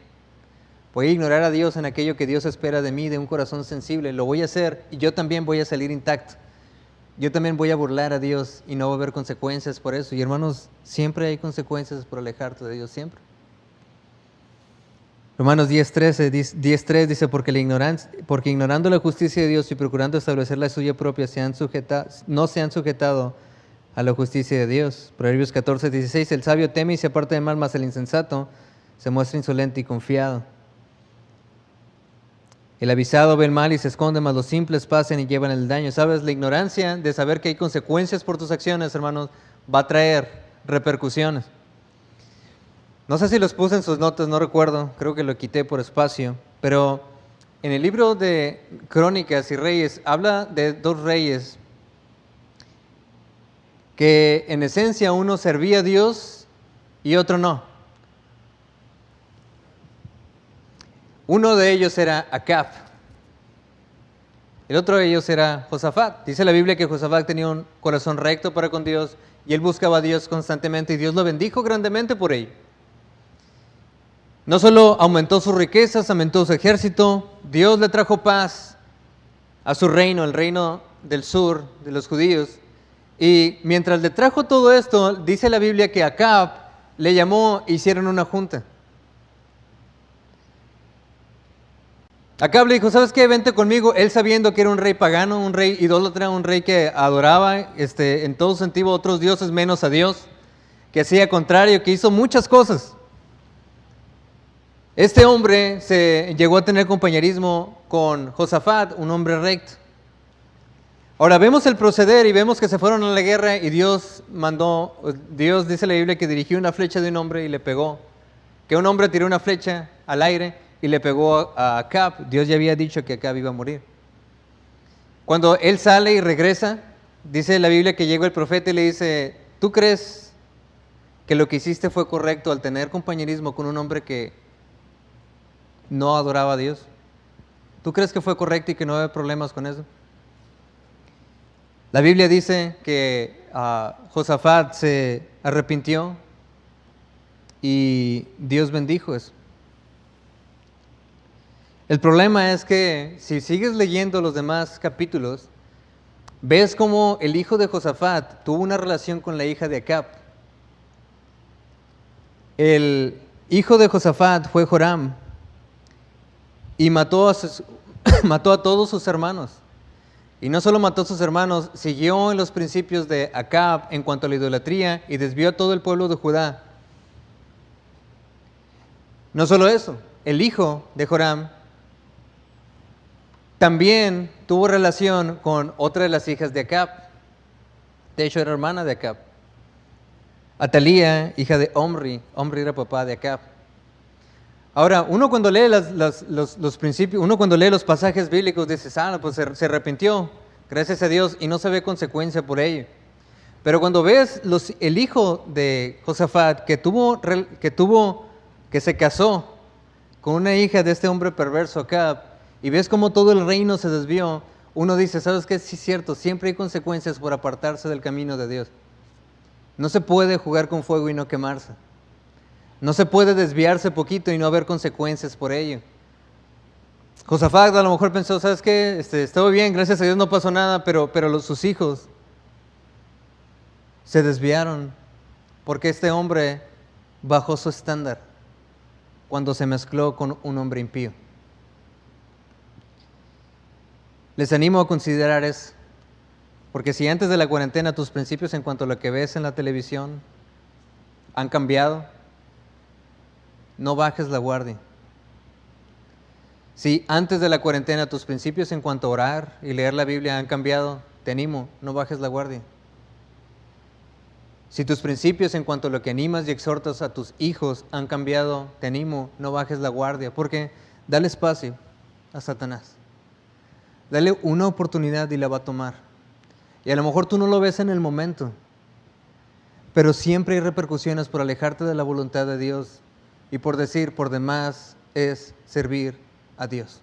[SPEAKER 1] Voy a ignorar a Dios en aquello que Dios espera de mí, de un corazón sensible. Lo voy a hacer y yo también voy a salir intacto. Yo también voy a burlar a Dios y no va a haber consecuencias por eso. Y hermanos, siempre hay consecuencias por alejarte de Dios, siempre. Romanos 10:3 dice, porque ignorando la justicia de Dios y procurando establecer la suya propia, no se han sujetado a la justicia de Dios. Proverbios 14:16, el sabio teme y se aparta de mal, mas el insensato se muestra insolente y confiado. El avisado ve el mal y se esconde, mas los simples pasan y llevan el daño. ¿Sabes? La ignorancia de saber que hay consecuencias por tus acciones, hermanos, va a traer repercusiones. No sé si los puse en sus notas, no recuerdo, creo que lo quité por espacio, pero en el libro de Crónicas y Reyes habla de dos reyes que en esencia uno servía a Dios y otro no. Uno de ellos era Acab, el otro de ellos era Josafat. Dice la Biblia que Josafat tenía un corazón recto para con Dios y él buscaba a Dios constantemente y Dios lo bendijo grandemente por ello. No solo aumentó sus riquezas, aumentó su ejército, Dios le trajo paz a su reino, el reino del sur de los judíos. Y mientras le trajo todo esto, dice la Biblia que Acab le llamó e hicieron una junta. Acab le dijo, ¿sabes qué? Vente conmigo. Él sabiendo que era un rey pagano, un rey idólatra, un rey que adoraba en todo sentido a otros dioses menos a Dios, que hacía contrario, que hizo muchas cosas. Este hombre se llegó a tener compañerismo con Josafat, un hombre recto. Ahora vemos el proceder y vemos que se fueron a la guerra y Dios dice la Biblia que dirigió una flecha de un hombre y le pegó. Que un hombre tiró una flecha al aire y le pegó a Acab. Dios ya había dicho que Acab iba a morir. Cuando él sale y regresa, dice la Biblia que llegó el profeta y le dice, ¿tú crees que lo que hiciste fue correcto al tener compañerismo con un hombre que no adoraba a Dios? ¿Tú crees que fue correcto y que no había problemas con eso? La Biblia dice que Josafat se arrepintió y Dios bendijo eso. El problema es que si sigues leyendo los demás capítulos, ves cómo el hijo de Josafat tuvo una relación con la hija de Acab. El hijo de Josafat fue Joram y mató a todos sus hermanos. Y no solo mató a sus hermanos, siguió en los principios de Acab en cuanto a la idolatría y desvió a todo el pueblo de Judá. No solo eso, el hijo de Joram también tuvo relación con otra de las hijas de Acab. De hecho, era hermana de Acab. Atalía, hija de Omri. Omri era papá de Acab. Ahora, uno cuando lee los principios, uno cuando lee los pasajes bíblicos dice, pues se arrepintió, gracias a Dios, y no se ve consecuencia por ello. Pero cuando ves el hijo de Josafat que se casó con una hija de este hombre perverso Acab, y ves cómo todo el reino se desvió, uno dice, ¿sabes qué? Sí es cierto, siempre hay consecuencias por apartarse del camino de Dios. No se puede jugar con fuego y no quemarse. No se puede desviarse poquito y no haber consecuencias por ello. Josafat a lo mejor pensó, ¿sabes qué? Estuvo bien, gracias a Dios no pasó nada, pero sus hijos se desviaron porque este hombre bajó su estándar cuando se mezcló con un hombre impío. Les animo a considerar eso, porque si antes de la cuarentena tus principios en cuanto a lo que ves en la televisión han cambiado, no bajes la guardia. Si antes de la cuarentena tus principios en cuanto a orar y leer la Biblia han cambiado, te animo, no bajes la guardia. Si tus principios en cuanto a lo que animas y exhortas a tus hijos han cambiado, te animo, no bajes la guardia, porque dale espacio a Satanás. Dale una oportunidad y la va a tomar. Y a lo mejor tú no lo ves en el momento, pero siempre hay repercusiones por alejarte de la voluntad de Dios y por decir, por demás es servir a Dios.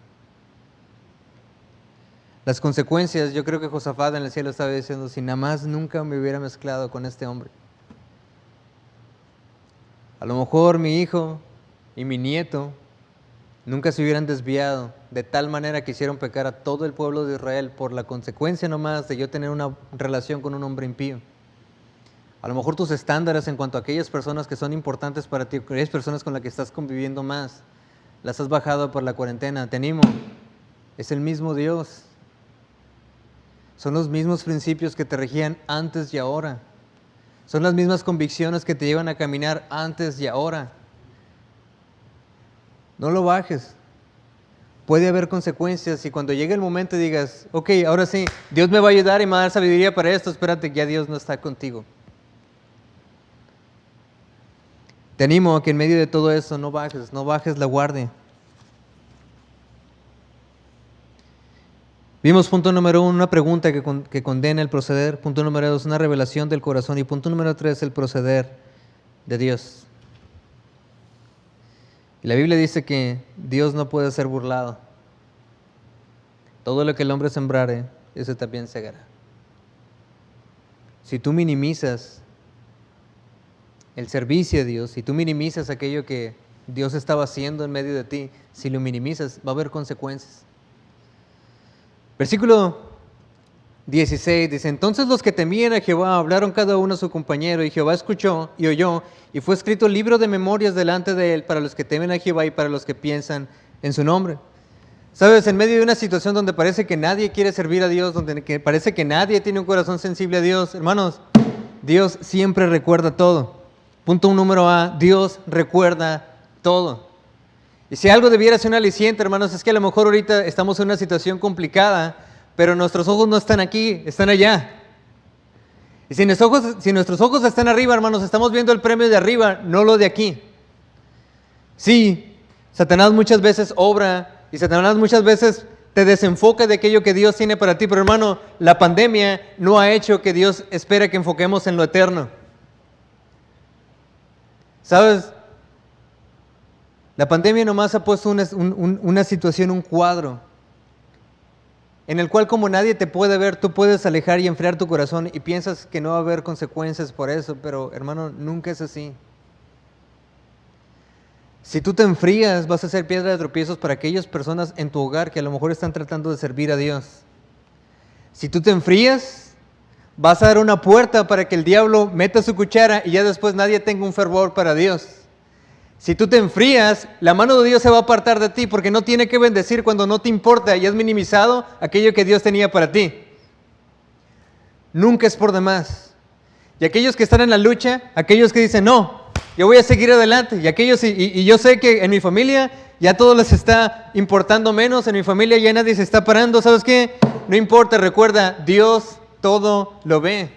[SPEAKER 1] Las consecuencias, yo creo que Josafat en el cielo estaba diciendo, si nada más nunca me hubiera mezclado con este hombre. A lo mejor mi hijo y mi nieto nunca se hubieran desviado de tal manera que hicieron pecar a todo el pueblo de Israel por la consecuencia nomás de yo tener una relación con un hombre impío. A lo mejor tus estándares en cuanto a aquellas personas que son importantes para ti, aquellas personas con las que estás conviviendo más, las has bajado por la cuarentena. Te animo, es el mismo Dios. Son los mismos principios que te regían antes y ahora. Son las mismas convicciones que te llevan a caminar antes y ahora. No lo bajes. Puede haber consecuencias y cuando llegue el momento digas, ok, ahora sí, Dios me va a ayudar y me va a dar sabiduría para esto, espérate, ya Dios no está contigo. Te animo a que en medio de todo eso no bajes la guardia. Vimos punto número 1, una pregunta que condena el proceder. Punto número 2, una revelación del corazón. Y punto número 3, el proceder de Dios. Y la Biblia dice que Dios no puede ser burlado. Todo lo que el hombre sembrare, eso también segará. Si tú minimizas el servicio a Dios, si tú minimizas aquello que Dios estaba haciendo en medio de ti, si lo minimizas, va a haber consecuencias. Versículo 16 dice, entonces los que temían a Jehová hablaron cada uno a su compañero, y Jehová escuchó y oyó, y fue escrito el libro de memorias delante de él para los que temen a Jehová y para los que piensan en su nombre. Sabes, en medio de una situación donde parece que nadie quiere servir a Dios, donde parece que nadie tiene un corazón sensible a Dios, hermanos, Dios siempre recuerda todo. Punto número A, Dios recuerda todo. Y si algo debiera ser un aliciente, hermanos, es que a lo mejor ahorita estamos en una situación complicada, pero nuestros ojos no están aquí, están allá. Y si nuestros ojos están arriba, hermanos, estamos viendo el premio de arriba, no lo de aquí. Sí, Satanás muchas veces obra y Satanás muchas veces te desenfoca de aquello que Dios tiene para ti, pero hermano, la pandemia no ha hecho que Dios espere que enfoquemos en lo eterno. ¿Sabes? La pandemia nomás ha puesto una situación, un cuadro, en el cual como nadie te puede ver, tú puedes alejar y enfriar tu corazón y piensas que no va a haber consecuencias por eso, pero hermano, nunca es así. Si tú te enfrías, vas a ser piedra de tropiezos para aquellas personas en tu hogar que a lo mejor están tratando de servir a Dios. Si tú te enfrías, vas a dar una puerta para que el diablo meta su cuchara y ya después nadie tenga un fervor para Dios. Si tú te enfrías, la mano de Dios se va a apartar de ti porque no tiene que bendecir cuando no te importa y has minimizado aquello que Dios tenía para ti. Nunca es por demás. Y aquellos que están en la lucha, aquellos que dicen, no, yo voy a seguir adelante. Y aquellos, y yo sé que en mi familia ya todo les está importando menos, en mi familia ya nadie se está parando. ¿Sabes qué? No importa, recuerda, Dios todo lo ve.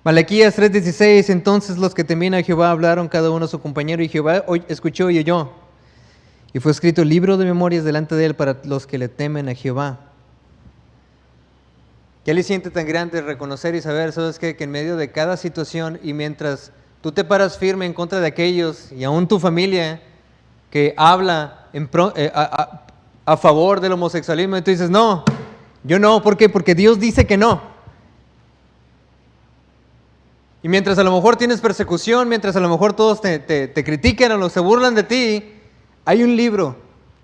[SPEAKER 1] Malaquías 3:16, entonces los que temían a Jehová hablaron cada uno a su compañero y Jehová escuchó y oyó. Y fue escrito el libro de memorias delante de él para los que le temen a Jehová. ¿Qué aliciente tan grande reconocer y saber, sabes qué? Que en medio de cada situación y mientras tú te paras firme en contra de aquellos y aún tu familia que habla a favor del homosexualismo y tú dices, no, yo no, ¿por qué? Porque Dios dice que no. Y mientras a lo mejor tienes persecución, mientras a lo mejor todos te critican o se burlan de ti, hay un libro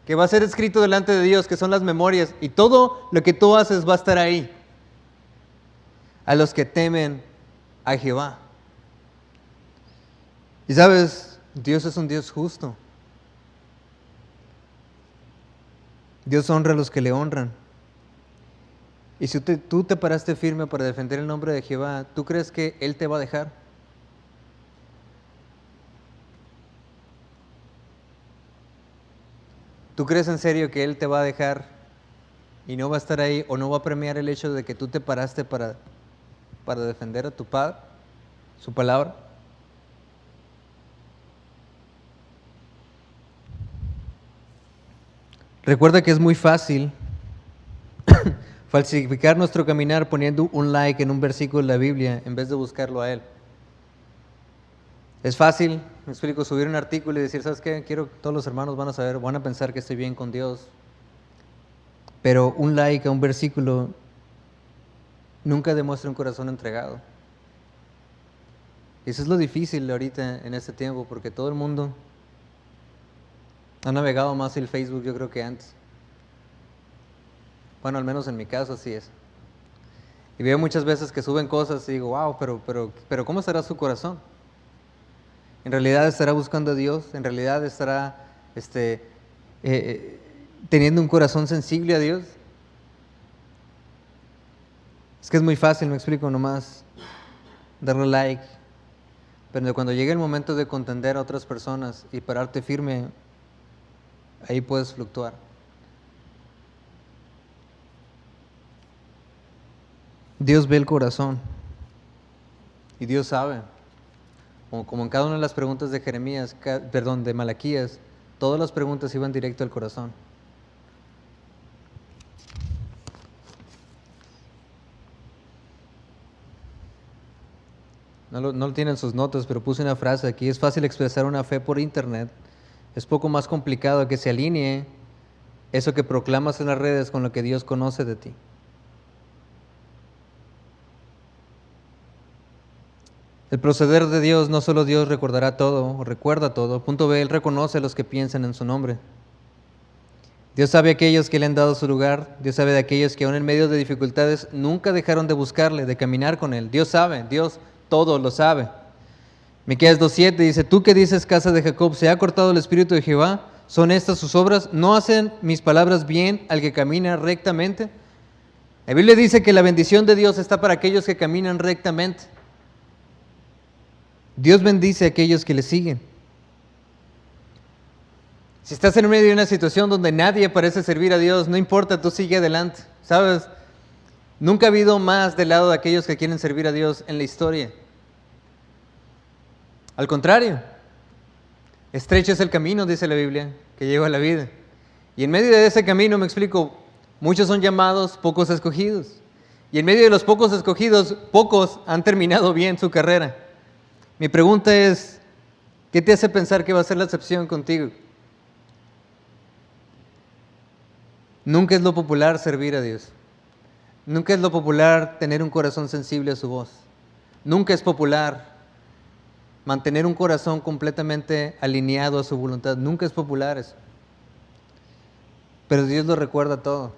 [SPEAKER 1] que va a ser escrito delante de Dios, que son las memorias, y todo lo que tú haces va a estar ahí. A los que temen a Jehová. Y sabes, Dios es un Dios justo. Dios honra a los que le honran. Y si tú te paraste firme para defender el nombre de Jehová, ¿tú crees que Él te va a dejar? ¿Tú crees en serio que Él te va a dejar y no va a estar ahí o no va a premiar el hecho de que tú te paraste para defender a tu Padre, su palabra? Recuerda que es muy fácil falsificar nuestro caminar poniendo un like en un versículo de la Biblia en vez de buscarlo a Él. Es fácil, me explico, subir un artículo y decir, ¿sabes qué? Quiero que todos los hermanos van a saber, van a pensar que estoy bien con Dios. Pero un like a un versículo nunca demuestra un corazón entregado. Y eso es lo difícil ahorita en este tiempo, porque todo el mundo ha navegado más el Facebook, yo creo, que antes. Bueno, al menos en mi caso así es. Y veo muchas veces que suben cosas y digo, wow, pero ¿cómo estará su corazón? ¿En realidad estará buscando a Dios? ¿En realidad estará teniendo un corazón sensible a Dios? Es que es muy fácil, me explico, nomás darle like. Pero cuando llegue el momento de contender a otras personas y pararte firme, ahí puedes fluctuar. Dios ve el corazón y Dios sabe. Como en cada una de las preguntas de de Malaquías, todas las preguntas iban directo al corazón. No lo tienen sus notas, pero puse una frase aquí. Es fácil expresar una fe por internet. Es poco más complicado que se alinee eso que proclamas en las redes con lo que Dios conoce de ti. El proceder de Dios, no solo Dios recordará todo o recuerda todo. Punto B, Él reconoce a los que piensan en su nombre. Dios sabe a aquellos que le han dado su lugar. Dios sabe de aquellos que aún en medio de dificultades nunca dejaron de buscarle, de caminar con Él. Dios sabe, Dios todo lo sabe. Miqueas 2:7 dice, tú que dices, casa de Jacob, ¿se ha cortado el espíritu de Jehová? ¿Son estas sus obras? ¿No hacen mis palabras bien al que camina rectamente? La Biblia dice que la bendición de Dios está para aquellos que caminan rectamente. Dios bendice a aquellos que le siguen. Si estás en medio de una situación donde nadie parece servir a Dios, no importa, tú sigue adelante. ¿Sabes? Nunca ha habido más del lado de aquellos que quieren servir a Dios en la historia. Al contrario, estrecho es el camino, dice la Biblia, que lleva a la vida. Y en medio de ese camino, me explico, muchos son llamados, pocos escogidos. Y en medio de los pocos escogidos, pocos han terminado bien su carrera. Mi pregunta es, ¿qué te hace pensar que va a ser la excepción contigo? Nunca es lo popular servir a Dios. Nunca es lo popular tener un corazón sensible a su voz. Nunca es popular mantener un corazón completamente alineado a su voluntad. Nunca es popular eso. Pero Dios lo recuerda todo.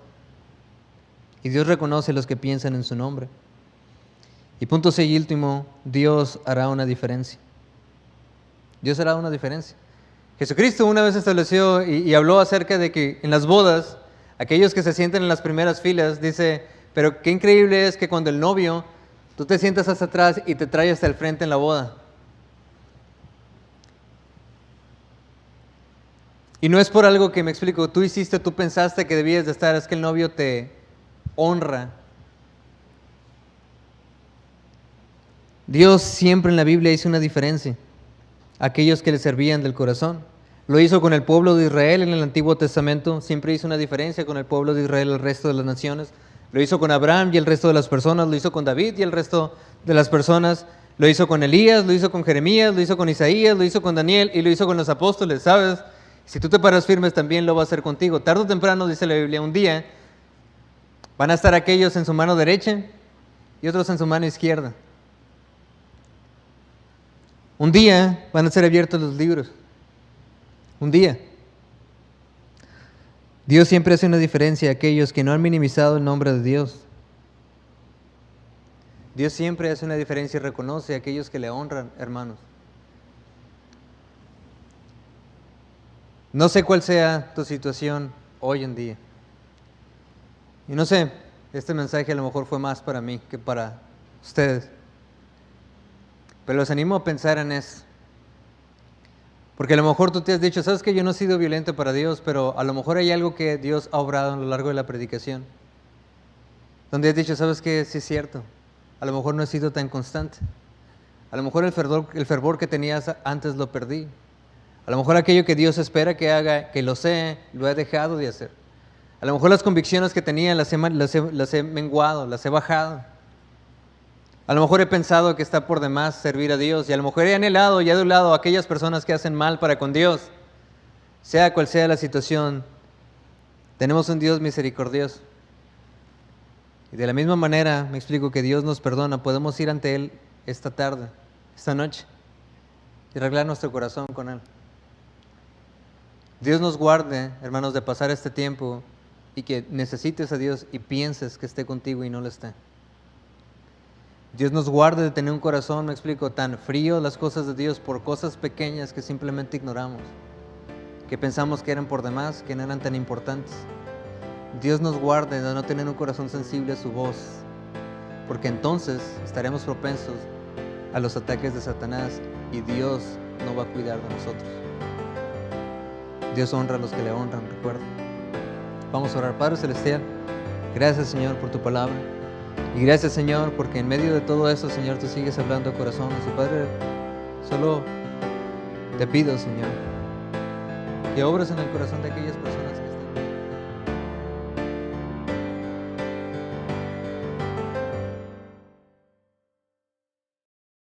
[SPEAKER 1] Y Dios reconoce a los que piensan en su nombre. Y punto 6 y último, Dios hará una diferencia. Dios hará una diferencia. Jesucristo una vez estableció y habló acerca de que en las bodas, aquellos que se sienten en las primeras filas, dice, pero qué increíble es que cuando el novio, tú te sientas hasta atrás y te trae hasta el frente en la boda. Y no es por algo que me explico, tú hiciste, tú pensaste que debías de estar, es que el novio te honra. Dios siempre en la Biblia hizo una diferencia. Aquellos que le servían del corazón. Lo hizo con el pueblo de Israel en el Antiguo Testamento, siempre hizo una diferencia con el pueblo de Israel y el resto de las naciones. Lo hizo con Abraham y el resto de las personas, lo hizo con David y el resto de las personas, lo hizo con Elías, lo hizo con Jeremías, lo hizo con Isaías, lo hizo con Daniel y lo hizo con los apóstoles, ¿sabes? Si tú te paras firmes también lo va a hacer contigo. Tarde o temprano, dice la Biblia, un día van a estar aquellos en su mano derecha y otros en su mano izquierda. Un día van a ser abiertos los libros. Un día. Dios siempre hace una diferencia a aquellos que no han minimizado el nombre de Dios. Dios siempre hace una diferencia y reconoce a aquellos que le honran, hermanos. No sé cuál sea tu situación hoy en día. Y no sé, este mensaje a lo mejor fue más para mí que para ustedes. Pero los animo a pensar en eso. Porque a lo mejor tú te has dicho, sabes que yo no he sido violento para Dios, pero a lo mejor hay algo que Dios ha obrado a lo largo de la predicación. Donde has dicho, sabes que sí es cierto, a lo mejor no he sido tan constante. A lo mejor el fervor que tenías antes lo perdí. A lo mejor aquello que Dios espera que haga, que lo sé, lo he dejado de hacer. A lo mejor las convicciones que tenía las he menguado, las he bajado. A lo mejor he pensado que está por demás servir a Dios y a lo mejor he anhelado y he adulado a aquellas personas que hacen mal para con Dios. Sea cual sea la situación, tenemos un Dios misericordioso. Y de la misma manera, me explico, que Dios nos perdona, podemos ir ante Él esta tarde, esta noche, y arreglar nuestro corazón con Él. Dios nos guarde, hermanos, de pasar este tiempo y que necesites a Dios y pienses que esté contigo y no lo esté. Dios nos guarde de tener un corazón, me explico, tan frío las cosas de Dios por cosas pequeñas que simplemente ignoramos, que pensamos que eran por demás, que no eran tan importantes. Dios nos guarde de no tener un corazón sensible a su voz, porque entonces estaremos propensos a los ataques de Satanás y Dios no va a cuidar de nosotros. Dios honra a los que le honran, recuerda. Vamos a orar. Padre Celestial, gracias, Señor, por tu palabra. Y gracias, Señor, porque en medio de todo eso, Señor, tú sigues hablando a corazones. Y Padre, solo te pido, Señor, que obres en el corazón de aquellas personas